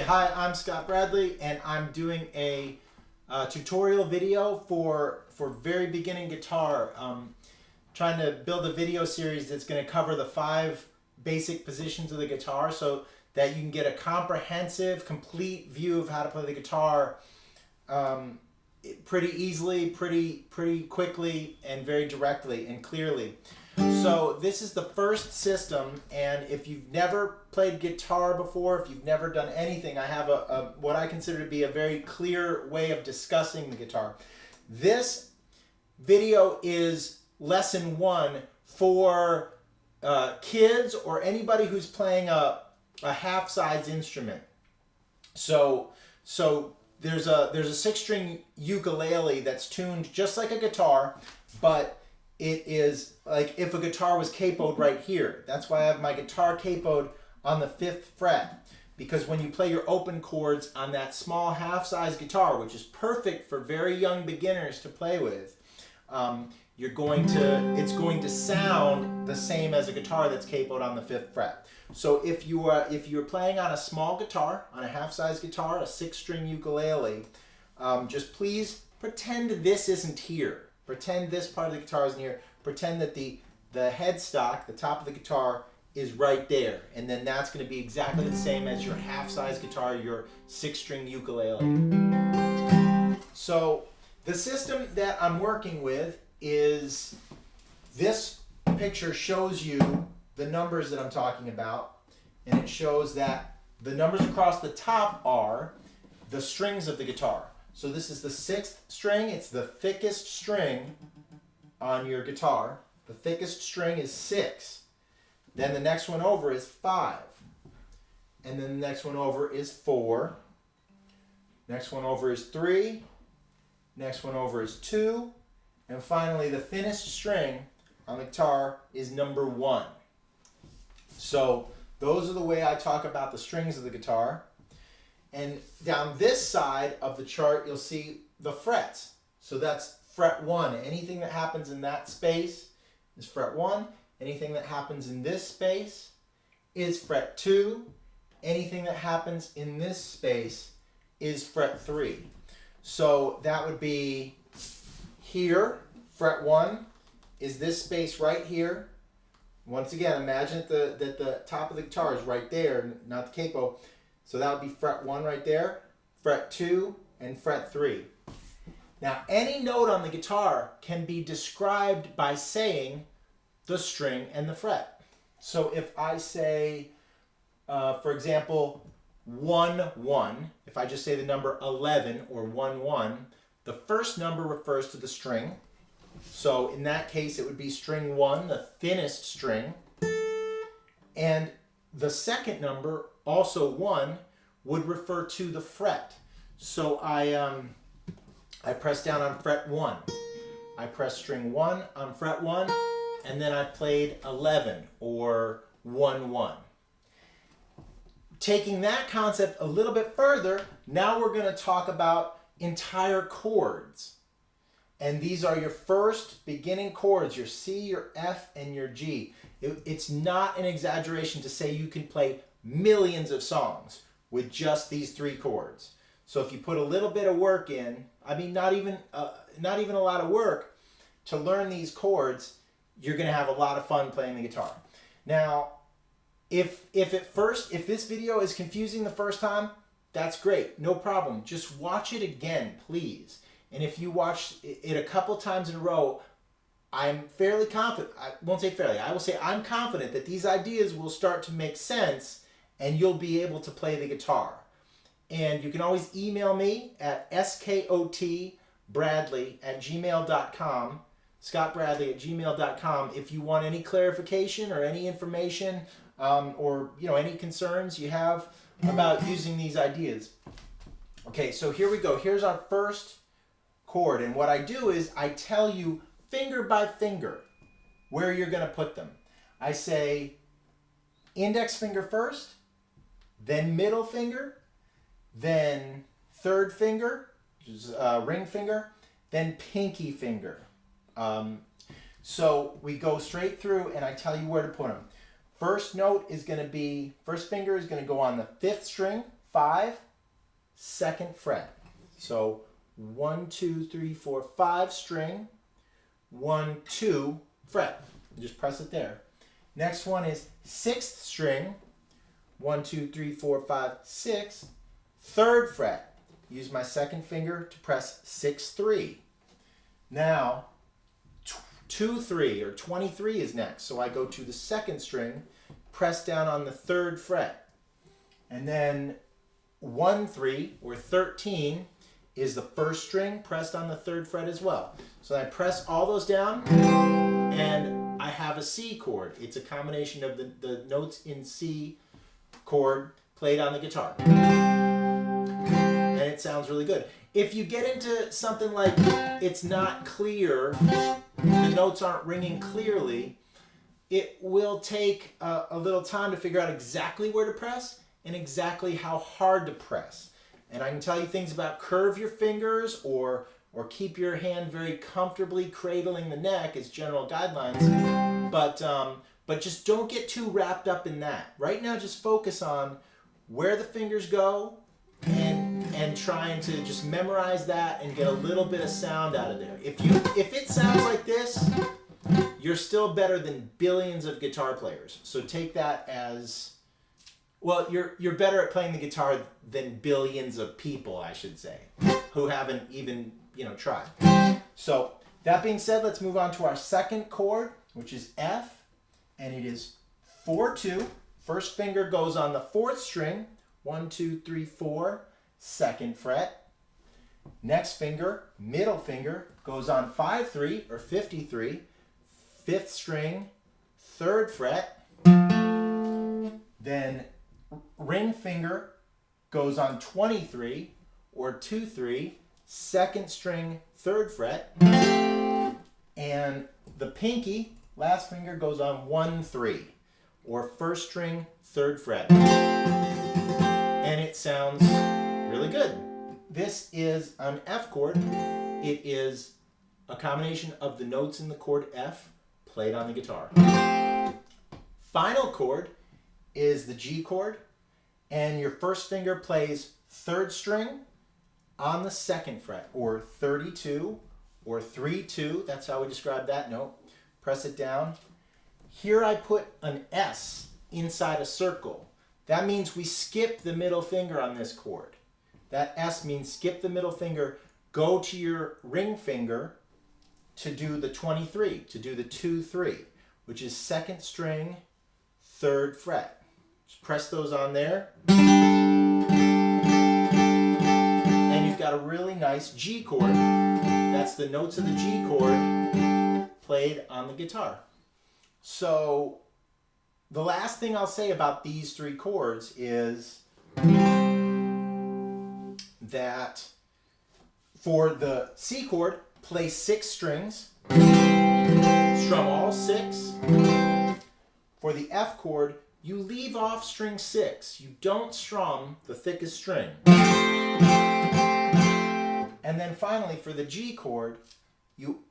Hi, I'm Scott Bradley, and I'm doing a tutorial video for very beginning guitar. Trying to build a video series that's going to cover the 5 basic positions of the guitar so that you can get a comprehensive, complete view of how to play the guitar pretty easily, pretty quickly, and very directly and clearly. So this is the first system, and if you've never played guitar before, if you've never done anything, I have what I consider to be a very clear way of discussing the guitar. This video is lesson 1 for kids or anybody who's playing a half-size instrument. So there's a 6-string ukulele that's tuned just like a guitar, but it is like if a guitar was capoed right here. That's why I have my guitar capoed on the 5th fret, because when you play your open chords on that small half-size guitar, which is perfect for very young beginners to play with, it's going to sound the same as a guitar that's capoed on the 5th fret. So if you're playing on a small guitar, on a half-size guitar, a 6-string ukulele, just please pretend this isn't here. Pretend this part of the guitar isn't here. Pretend that the headstock, the top of the guitar, is right there. And then that's going to be exactly the same as your half-size guitar, your 6-string ukulele. So the system that I'm working with is, this picture shows you the numbers that I'm talking about. And it shows that the numbers across the top are the strings of the guitar. So this is the 6th string. It's the thickest string on your guitar. The thickest string is 6. Then the next one over is 5. And then the next one over is 4. Next one over is 3. Next one over is 2. And finally, the thinnest string on the guitar is number 1. So those are the way I talk about the strings of the guitar. And down this side of the chart, you'll see the frets. So that's fret 1. Anything that happens in that space is fret 1. Anything that happens in this space is fret 2. Anything that happens in this space is fret 3. So that would be here, fret 1 is this space right here. Once again, imagine that the top of the guitar is right there, not the capo. So that would be fret 1 right there, fret 2, and fret 3. Now, any note on the guitar can be described by saying the string and the fret. So if I say, for example, 1, 1, if I just say the number 11 or 1, 1, the first number refers to the string. So in that case, it would be string 1, the thinnest string. And the second number, also 1, would refer to the fret. So I press down on fret 1. I press string 1 on fret 1, and then I played 11 or 1, 1. Taking that concept a little bit further, now we're going to talk about entire chords. And these are your first beginning chords, your C, your F, and your G. It's not an exaggeration to say you can play millions of songs with just these 3 chords. So if you put a little bit of work in, I mean not even a lot of work to learn these chords, you're going to have a lot of fun playing the guitar. Now, if this video is confusing the first time, that's great, no problem. Just watch it again, please. And if you watch it a couple times in a row, I'm fairly confident, I won't say fairly, I will say I'm confident that these ideas will start to make sense and you'll be able to play the guitar. And you can always email me at skotbradley@gmail.com, scottbradley@gmail.com, if you want any clarification or any information or any concerns you have about using these ideas. Okay, so here we go. Here's our first chord, and what I do is I tell you finger by finger where you're going to put them. I say index finger first, then middle finger, then 3rd finger, which is ring finger, then pinky finger. So we go straight through and I tell you where to put them. First finger is going to go on the 5th string, 5, 2nd fret. So 1, 2, 3, 4, 5 string, 1, 2 fret. Just press it there. Next one is 6th string, 1, 2, 3, 4, 5, 6, 3rd fret. Use my 2nd finger to press 6, 3. Now 2, 3 or 23 is next. So I go to the 2nd string, press down on the 3rd fret. And then 1, 3 or 13 is the 1st string pressed on the 3rd fret as well. So I press all those down and I have a C chord. It's a combination of the notes in C chord played on the guitar. And it sounds really good. If you get into something like it's not clear, the notes aren't ringing clearly, it will take a little time to figure out exactly where to press and exactly how hard to press. And I can tell you things about curve your fingers or keep your hand very comfortably cradling the neck as general guidelines. But just don't get too wrapped up in that. Right now, just focus on where the fingers go and trying to just memorize that and get a little bit of sound out of there. If it sounds like this, you're still better than billions of guitar players. So take that as, well, you're better at playing the guitar than billions of people, I should say, who haven't even, tried. So that being said, let's move on to our 2nd chord, which is F, and it is 4, 2. 1st finger goes on the 4th string, 1, 2, 3, 4, 2nd fret. Next finger, middle finger, goes on 5, 3 or 53, 5th string, 3rd fret. Then ring finger goes on 23 or 2, 3, 2nd string, 3rd fret. And the pinky, last finger, goes on 1, 3 or 1st string, 3rd fret. And it sounds really good. This is an F chord. It is a combination of the notes in the chord F played on the guitar. Final chord is the G chord, and your 1st finger plays 3rd string on the 2nd fret, or 32 or 3, 2. That's how we describe that note. Press it down. Here I put an S inside a circle. That means we skip the middle finger on this chord. That S means skip the middle finger, go to your ring finger to do the 23, to do the 2, 3, which is 2nd string, 3rd fret. Just press those on there. And you've got a really nice G chord. That's the notes of the G chord played on the guitar. So the last thing I'll say about these 3 chords is that for the C chord, play 6 strings, strum all 6. For the F chord, you leave off string 6. You don't strum the thickest string. And then finally, for the G chord, you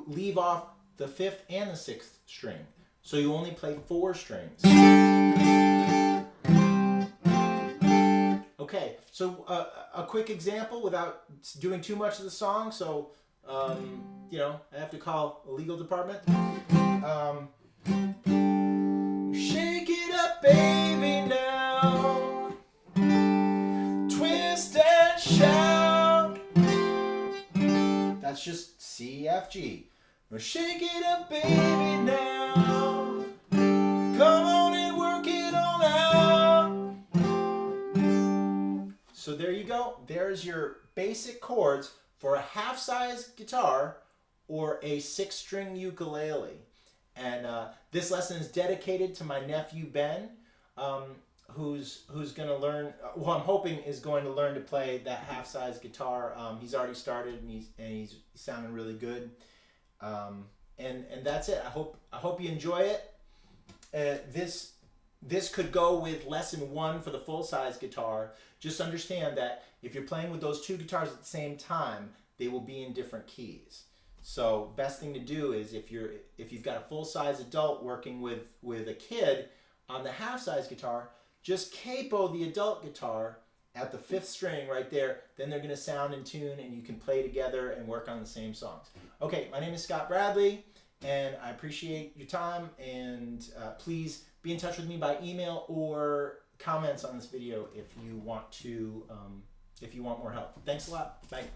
leave off the 5th and the 6th string. So you only play 4 strings. Okay, so a quick example without doing too much of the song. So, I have to call a legal department. Shake it up, baby, now. Twist and shout. That's just C, F, G. Shake it up, baby, now. Come on and work it on out. So there you go. There's your basic chords for a half-size guitar or a 6-string ukulele. And this lesson is dedicated to my nephew Ben, who's going to learn, well, I'm hoping is going to learn to play that half-size guitar. He's already started and he's sounding really good. And that's it. I hope you enjoy it. This could go with lesson 1 for the full-size guitar. Just understand that if you're playing with those 2 guitars at the same time, they will be in different keys. So best thing to do is if you've got a full-size adult working with a kid on the half-size guitar, just capo the adult guitar at the 5th string right there, then they're going to sound in tune and you can play together and work on the same songs. Okay, my name is Scott Bradley, and I appreciate your time, and please be in touch with me by email or comments on this video if you want more help. Thanks a lot. Bye.